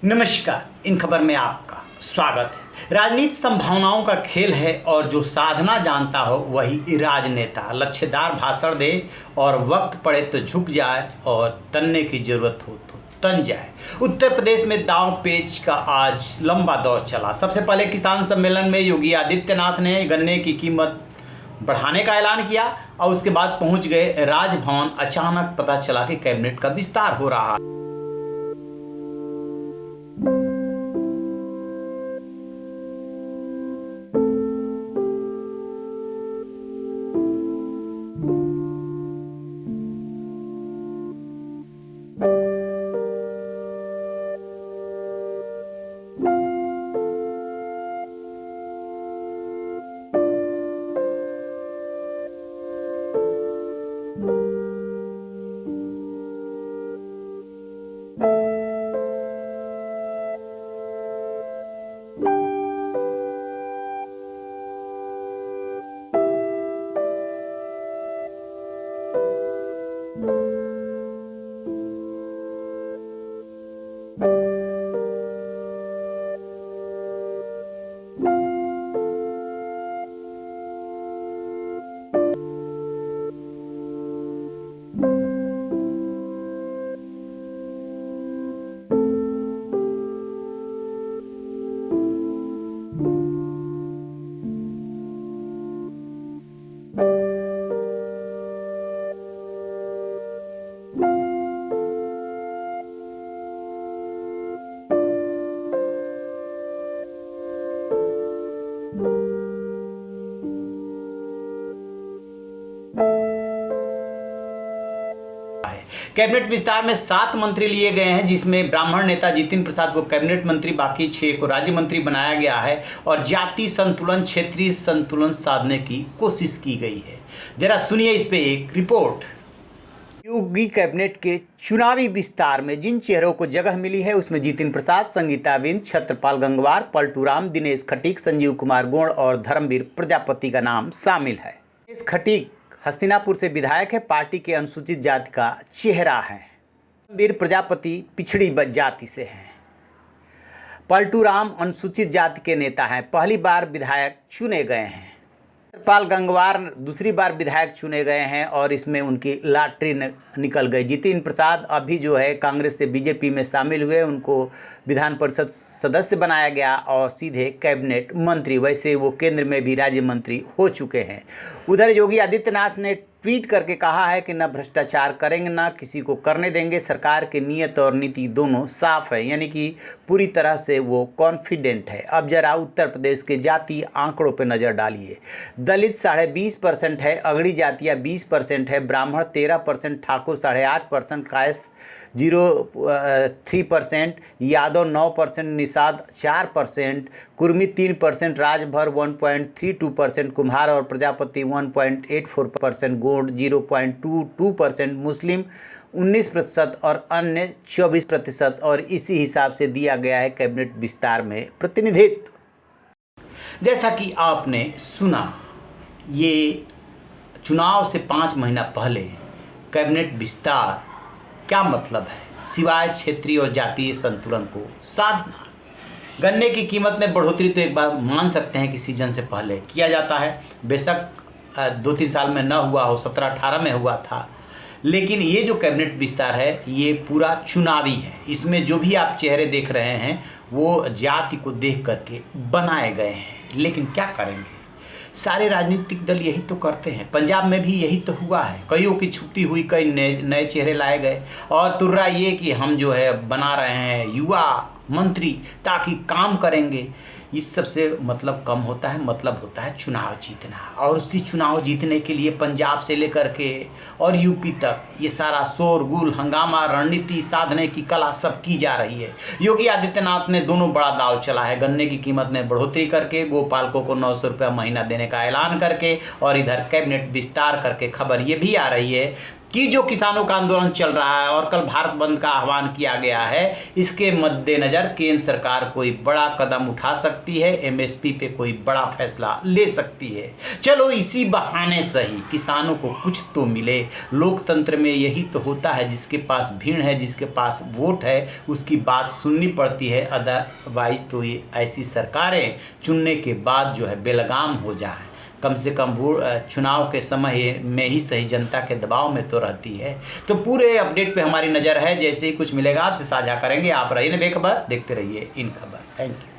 नमस्कार। इन खबर में आपका स्वागत है। राजनीति संभावनाओं का खेल है और जो साधना जानता हो वही राजनेता। लच्छेदार भाषण दे और वक्त पड़े तो झुक जाए और तनने की जरूरत हो तो तन जाए। उत्तर प्रदेश में दांव पेच का आज लंबा दौर चला। सबसे पहले किसान सम्मेलन में योगी आदित्यनाथ ने गन्ने की कीमत बढ़ाने का ऐलान किया और उसके बाद पहुंच गए राजभवन। अचानक पता चला कि कैबिनेट का विस्तार हो रहा है। कैबिनेट विस्तार में 7 मंत्री लिए गए हैं, जिसमें ब्राह्मण नेता जितिन प्रसाद को कैबिनेट मंत्री, बाकी 6 को राज्य मंत्री बनाया गया है और जातीय संतुलन, क्षेत्रीय संतुलन साधने की कोशिश की गई है। जरा सुनिए इस पे एक रिपोर्ट। योगी कैबिनेट के चुनावी विस्तार में जिन चेहरों को जगह मिली है उसमें जितिन प्रसाद, संगीता विंद, छत्रपाल गंगवार, पलटू राम, दिनेश खटीक, संजीव कुमार गोड़ और धर्मवीर प्रजापति का नाम शामिल है। दिनेश खटीक हस्तिनापुर से विधायक है, पार्टी के अनुसूचित जाति का चेहरा है। वीर प्रजापति पिछड़ी जाति से हैं। पलटू राम अनुसूचित जाति के नेता हैं, पहली बार विधायक चुने गए हैं। छत्रपाल गंगवार दूसरी बार विधायक चुने गए हैं और इसमें उनकी लॉटरी निकल गई। जितिन प्रसाद अभी जो है कांग्रेस से बीजेपी में शामिल हुए, उनको विधान परिषद सदस्य बनाया गया और सीधे कैबिनेट मंत्री, वैसे वो केंद्र में भी राज्य मंत्री हो चुके हैं। उधर योगी आदित्यनाथ ने ट्वीट करके कहा है कि न भ्रष्टाचार करेंगे न किसी को करने देंगे। सरकार की नीयत और नीति दोनों साफ है, यानी कि पूरी तरह से वो कॉन्फिडेंट है। अब जरा उत्तर प्रदेश के जातीय आंकड़ों पर नज़र डालिए। दलित 20.5% है, अगड़ी जातियाँ 20% है, ब्राह्मण 13%, ठाकुर 8.5%, कायस्थ 0.3%, यादव 9%, निषाद 4%, कुर्मी 3%, राजभर 1.32%, कुम्हार और प्रजापति 1.84%, गोंड 0.22%, मुस्लिम 19% और अन्य 24%। और इसी हिसाब से दिया गया है कैबिनेट विस्तार में प्रतिनिधित्व। जैसा कि आपने सुना, ये चुनाव से 5 महीना पहले कैबिनेट विस्तार क्या मतलब है, सिवाय क्षेत्रीय और जातीय संतुलन को साधना। गन्ने की कीमत में बढ़ोतरी तो एक बार मान सकते हैं कि सीजन से पहले किया जाता है, बेशक 2-3 साल में न हुआ हो, 17-18 में हुआ था, लेकिन ये जो कैबिनेट विस्तार है ये पूरा चुनावी है। इसमें जो भी आप चेहरे देख रहे हैं वो जाति को देख करके बनाए गए हैं। लेकिन क्या करेंगे, सारे राजनीतिक दल यही तो करते हैं। पंजाब में भी यही तो हुआ है, कईयों की छुट्टी हुई, कई नए चेहरे लाए गए और तुर्रा ये कि हम जो है बना रहे हैं युवा मंत्री ताकि काम करेंगे। इस सब से मतलब कम होता है, मतलब होता है चुनाव जीतना। और उसी चुनाव जीतने के लिए पंजाब से लेकर के और यूपी तक ये सारा शोरगुल, हंगामा, रणनीति साधने की कला सब की जा रही है। योगी आदित्यनाथ ने दोनों बड़ा दाव चला है, गन्ने की कीमत में बढ़ोतरी करके, गोपालकों को 900 रुपया महीना देने का ऐलान करके और इधर कैबिनेट विस्तार करके। खबर ये भी आ रही है कि जो किसानों का आंदोलन चल रहा है और कल भारत बंद का आह्वान किया गया है, इसके मद्देनजर केंद्र सरकार कोई बड़ा कदम उठा सकती है, एमएसपी पे कोई बड़ा फैसला ले सकती है। चलो इसी बहाने सही किसानों को कुछ तो मिले। लोकतंत्र में यही तो होता है, जिसके पास भीड़ है, जिसके पास वोट है, उसकी बात सुननी पड़ती है। अदरवाइज तो ये ऐसी सरकारें चुनने के बाद जो है बेलगाम हो जाए। कम से कम चुनाव के समय में ही सही जनता के दबाव में तो रहती है। तो पूरे अपडेट पे हमारी नज़र है, जैसे ही कुछ मिलेगा आपसे साझा करेंगे। आप रहिए बेखबर, देखते रहिए इन खबर। Thank you.